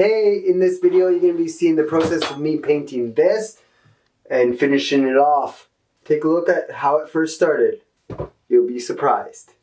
Hey, in this video you're going to be seeing the process of me painting this and finishing it off. Take a look at how it first started. You'll be surprised.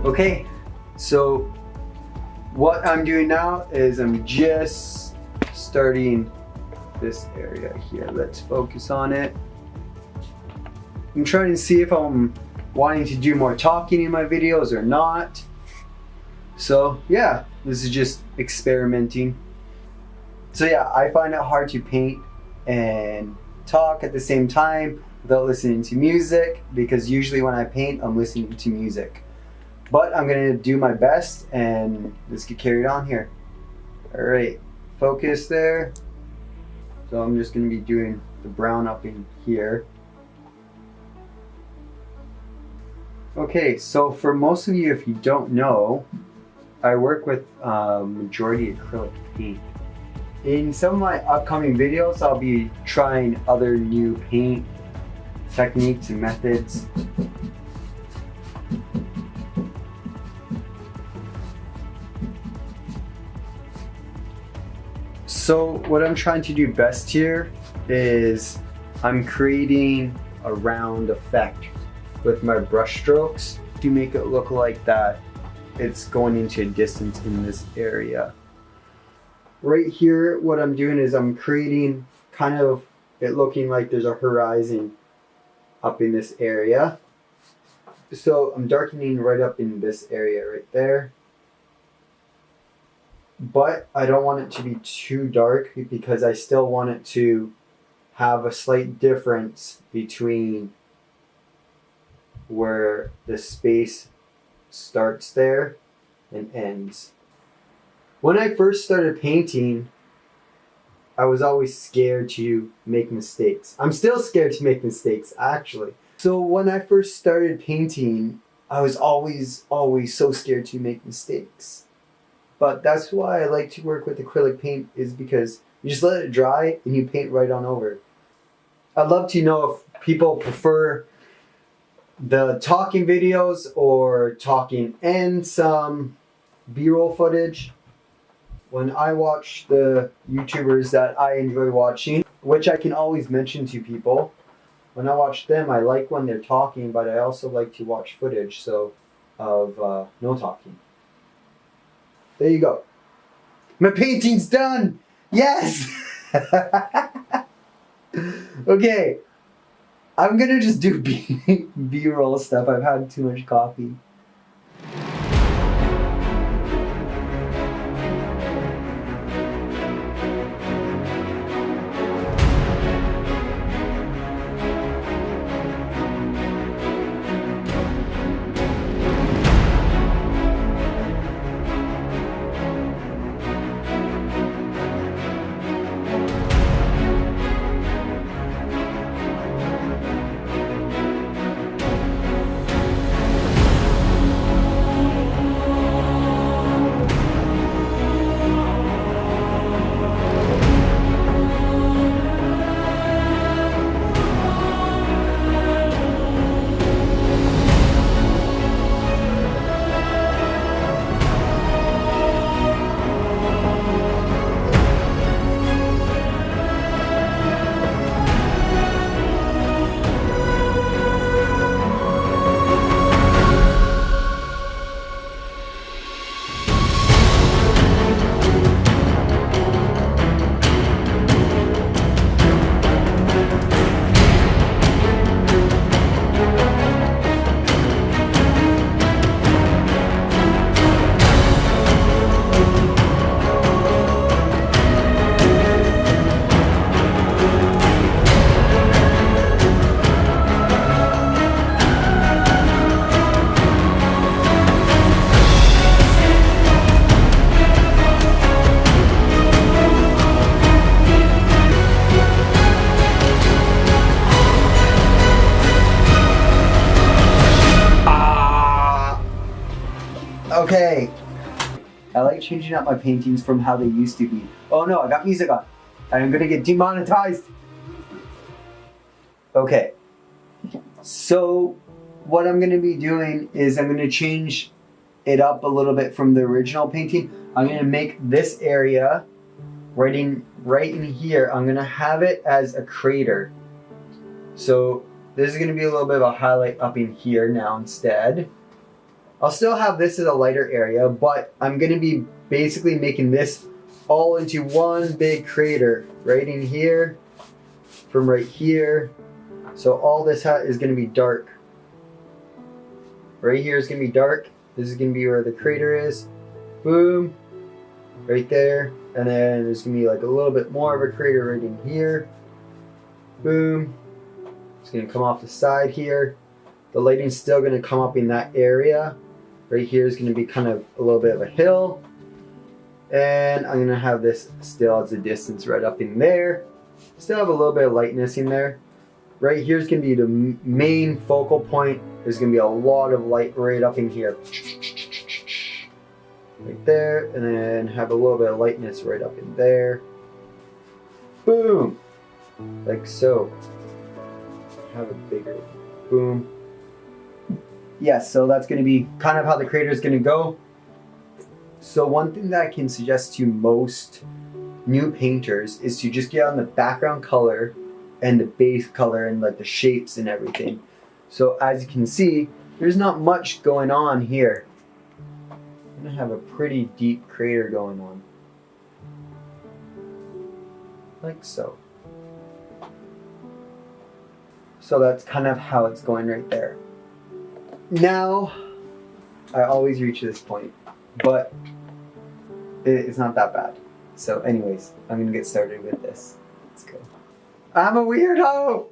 Okay, so what I'm doing now is I'm just starting this area here. Let's focus on it. I'm trying to see if I'm wanting to do more talking in my videos or not. So yeah, this is just experimenting. So yeah, I find it hard to paint and talk at the same time without listening to music, because usually when I paint, I'm listening to music. But I'm gonna do my best and let's get carried on here. All right, focus there. So I'm just gonna be doing the brown up in here. Okay, so for most of you, if you don't know, I work with majority acrylic paint. In some of my upcoming videos, I'll be trying other new paint techniques and methods. So what I'm trying to do best here is I'm creating a round effect with my brush strokes to make it look like that it's going into a distance in this area. Right here, what I'm doing is I'm creating kind of it looking like there's a horizon up in this area. So I'm darkening right up in this area right there. But I don't want it to be too dark because I still want it to have a slight difference between where the space starts there and ends. When I first started painting, I was always scared to make mistakes. I'm still scared to make mistakes, actually. So when I first started painting, I was always so scared to make mistakes. But that's why I like to work with acrylic paint, is because you just let it dry and you paint right on over. I'd love to know if people prefer the talking videos or talking and some B-roll footage. When I watch the YouTubers that I enjoy watching, which I can always mention to people, when I watch them, I like when they're talking, but I also like to watch footage of no talking. There you go. My painting's done! Yes! Okay. I'm gonna just do B-roll stuff. I've had too much coffee. Okay. I like changing up my paintings from how they used to be. Oh no, I got music on. I'm gonna get demonetized. Okay. So what I'm gonna be doing is I'm gonna change it up a little bit from the original painting. I'm gonna make this area right in here. I'm gonna have it as a crater. So this is gonna be a little bit of a highlight up in here now instead. I'll still have this as a lighter area, but I'm gonna be basically making this all into one big crater right in here, from right here. So all this is gonna be dark. Right here is gonna be dark. This is gonna be where the crater is. Boom, right there. And then there's gonna be like a little bit more of a crater right in here. Boom. It's gonna come off the side here. The lighting's still gonna come up in that area. Right here is gonna be kind of a little bit of a hill. And I'm gonna have this still as a distance right up in there. Still have a little bit of lightness in there. Right here is gonna be the main focal point. There's gonna be a lot of light right up in here. Right there, and then have a little bit of lightness right up in there. Boom! Like so. Have a bigger boom. Yes, so that's going to be kind of how the crater is going to go. So one thing that I can suggest to most new painters is to just get on the background color and the base color and like the shapes and everything. So as you can see, there's not much going on here. I'm going to have a pretty deep crater going on. Like so. So that's kind of how it's going right there. Now, I always reach this point, but it's not that bad. So anyways, I'm gonna get started with this. Let's go. I'm a weirdo!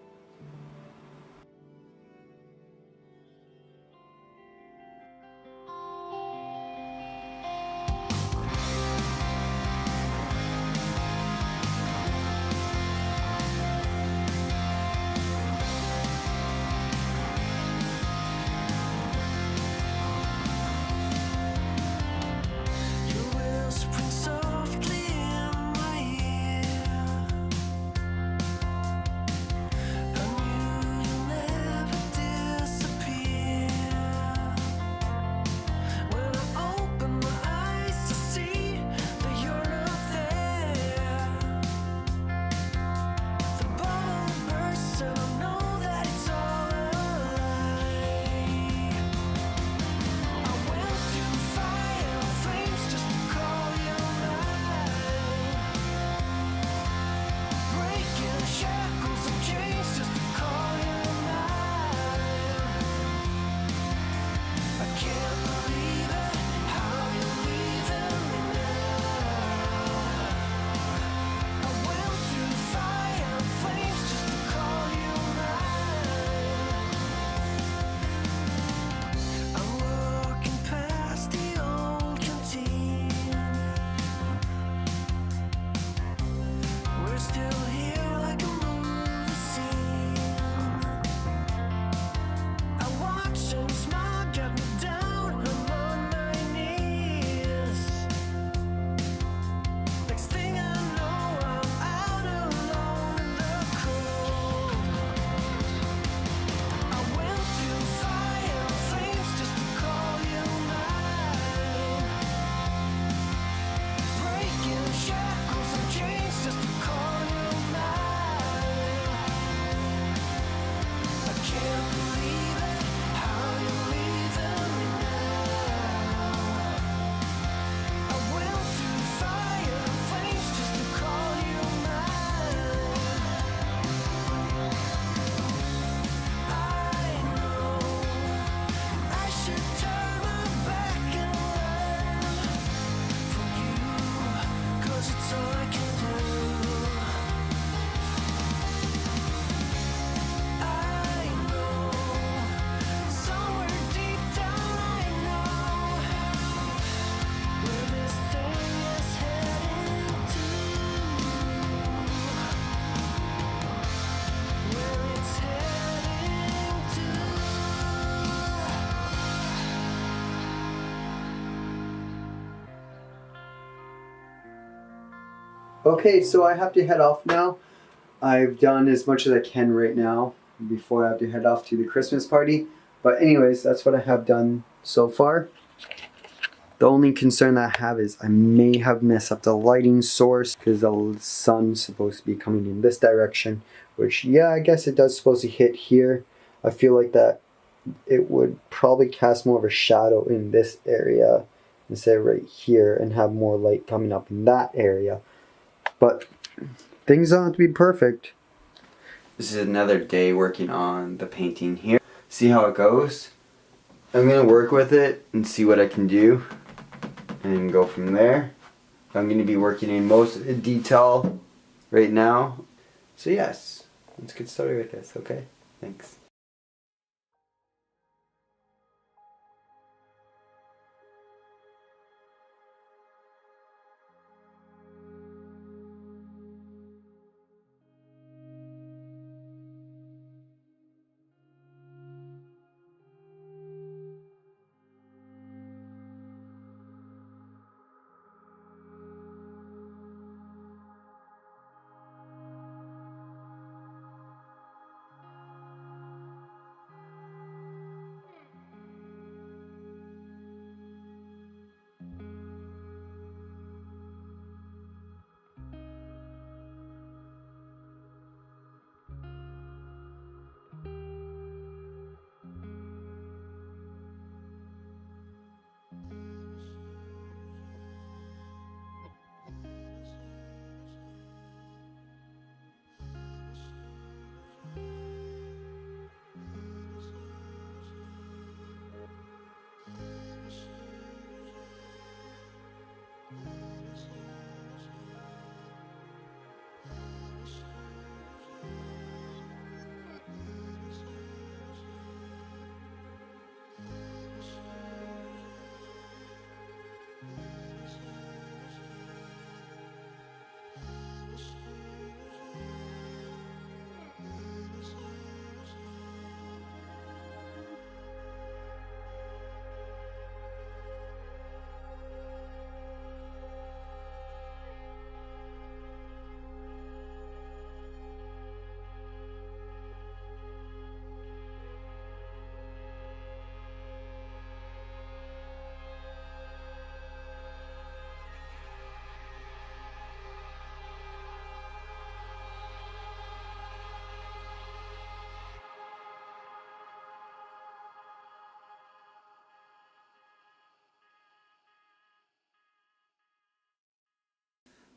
Okay, so I have to head off now. I've done as much as I can right now before I have to head off to the Christmas party. But anyways, that's what I have done so far. The only concern I have is I may have messed up the lighting source because the sun's supposed to be coming in this direction, which, yeah, I guess it does supposed to hit here. I feel like that it would probably cast more of a shadow in this area instead of right here and have more light coming up in that area. But things don't have to be perfect. This is another day working on the painting here. See how it goes? I'm going to work with it and see what I can do and go from there. I'm going to be working in most of the detail right now. So yes, let's get started with this, okay? Thanks.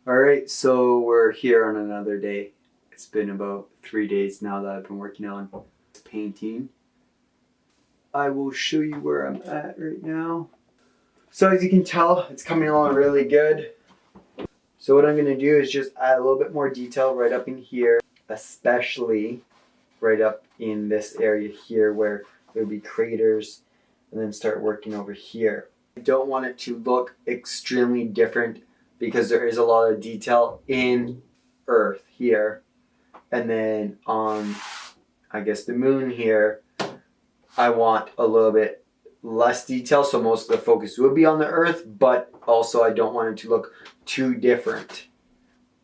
Alright, so we're here on another day. It's been about 3 days now that I've been working on this painting. I will show you where I'm at right now. So as you can tell, it's coming along really good. So what I'm going to do is just add a little bit more detail right up in here, especially right up in this area here where there would be craters, and then start working over here. I don't want it to look extremely different because there is a lot of detail in Earth here. And then on, I guess, the moon here, I want a little bit less detail, so most of the focus will be on the Earth, but also I don't want it to look too different,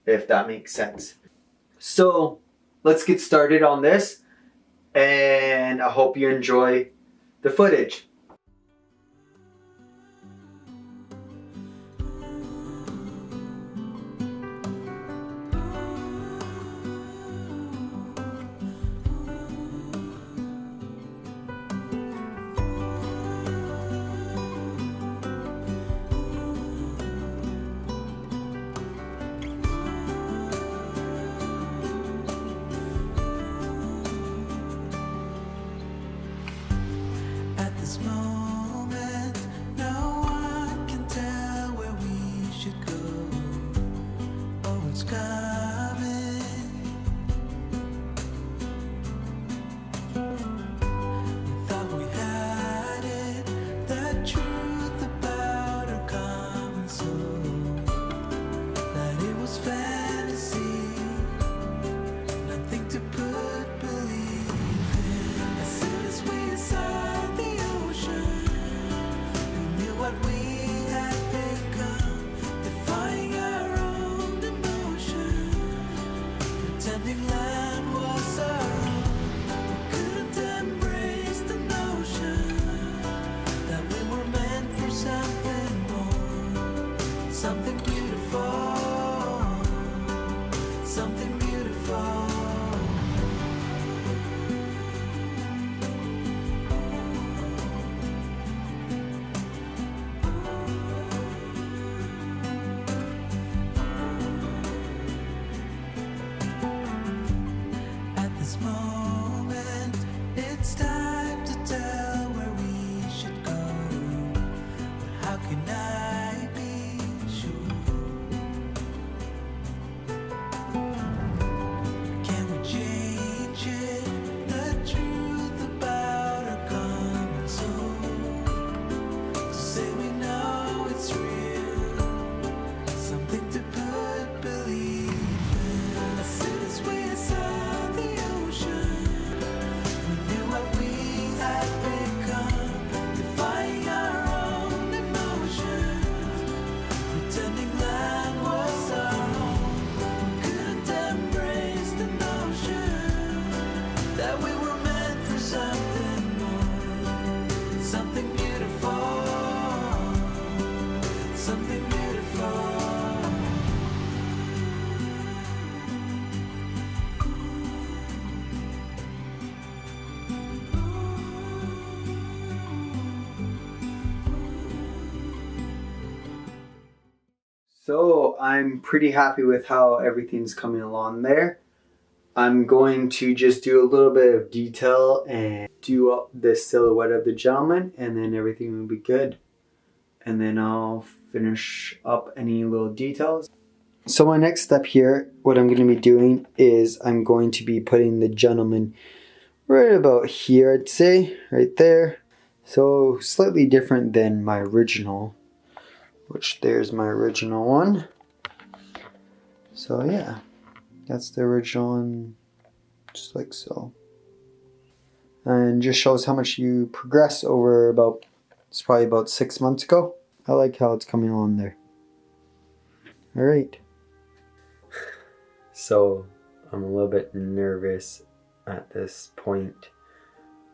if that makes sense. So let's get started on this, and I hope you enjoy the footage. As soon as we saw the ocean So I'm pretty happy with how everything's coming along there. I'm going to just do a little bit of detail and do up the silhouette of the gentleman, and then everything will be good. And then I'll finish up any little details. So my next step here, what I'm going to be doing is I'm going to be putting the gentleman right about here, I'd say, right there. So slightly different than my original, which there's my original one. So yeah, that's the original one, just like so. And just shows how much you progress over it's probably about 6 months ago. I like how it's coming along there. All right. So I'm a little bit nervous at this point,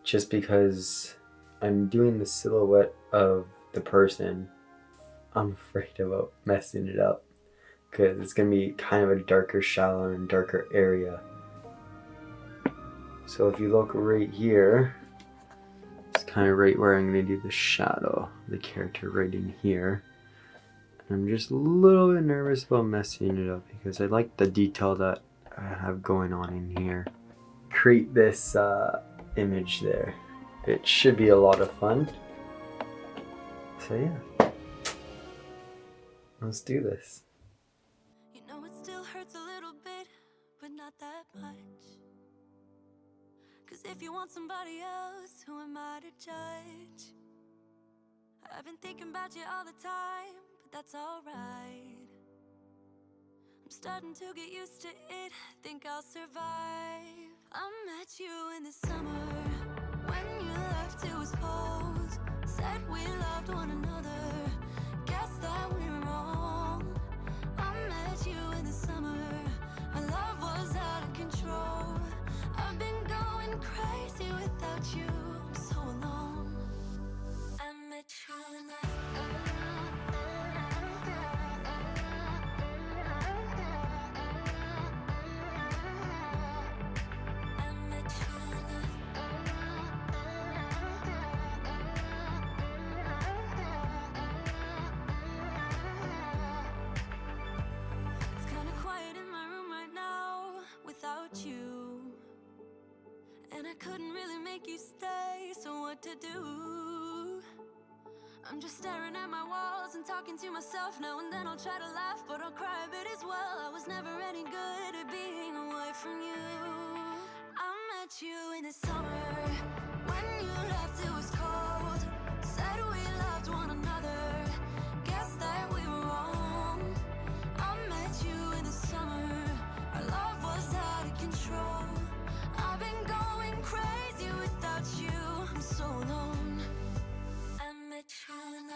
just because I'm doing the silhouette of the person. I'm afraid about messing it up because it's going to be kind of a darker shadow and darker area. So if you look right here, it's kind of right where I'm going to do the shadow, the character right in here. And I'm just a little bit nervous about messing it up because I like the detail that I have going on in here. Create this image there. It should be a lot of fun. So yeah, let's do this. You know it still hurts a little bit, but not that much. 'Cause if you want somebody else, who am I to judge? I've been thinking about you all the time, but that's alright. I'm starting to get used to it, think I'll survive. I met you in the summer, when you left it was cold. Said we loved one another, guess that we were wrong. I met you in the summer, our love was out of control. I've been going crazy without you, I'm so alone. I met you in the you, and I couldn't really make you stay, so what to do? I'm just staring at my walls and talking to myself. Now and then I'll try to laugh, but I'll cry a bit as well. I was never any good at being away from you. I met you in the summer, when you left it was cold. Said we loved one another, guess that we were wrong. I met you in the summer, our love was out of control. I've been going crazy without you, I'm so alone. I met you in the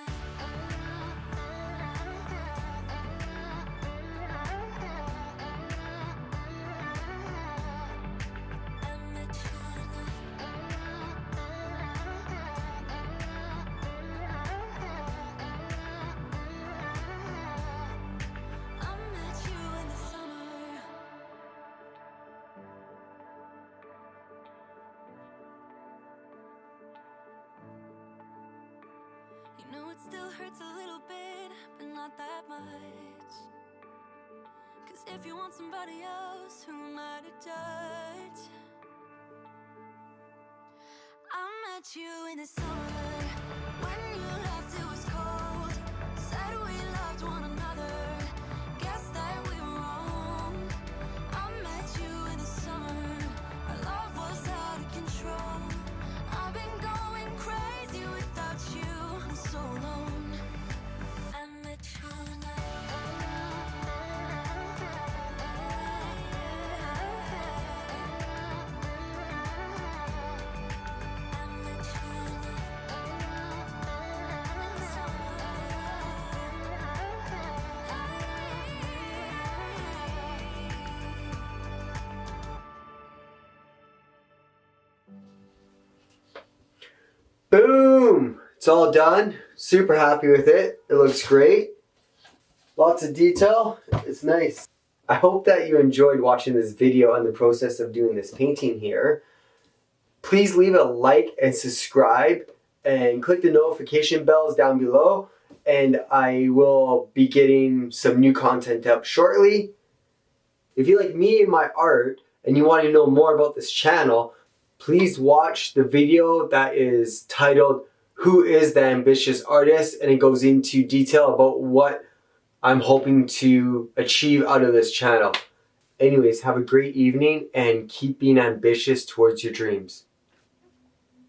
it still hurts a little bit, but not that much. 'Cause if you want somebody else, who am I to judge? I met you in the summer, when you left it was cold. Said we loved one another, guess that we were wrong. I met you in the summer, our love was out of control. I've been going crazy without you, I'm so alone. I met you in the Boom! It's all done. Super happy with it. It looks great. Lots of detail. It's nice. I hope that you enjoyed watching this video and the process of doing this painting here. Please leave a like and subscribe and click the notification bells down below. and I will be getting some new content up shortly. If you like me and my art and you want to know more about this channel, please watch the video that is titled Who is the Ambitious Artist? And it goes into detail about what I'm hoping to achieve out of this channel. Anyways, have a great evening and keep being ambitious towards your dreams.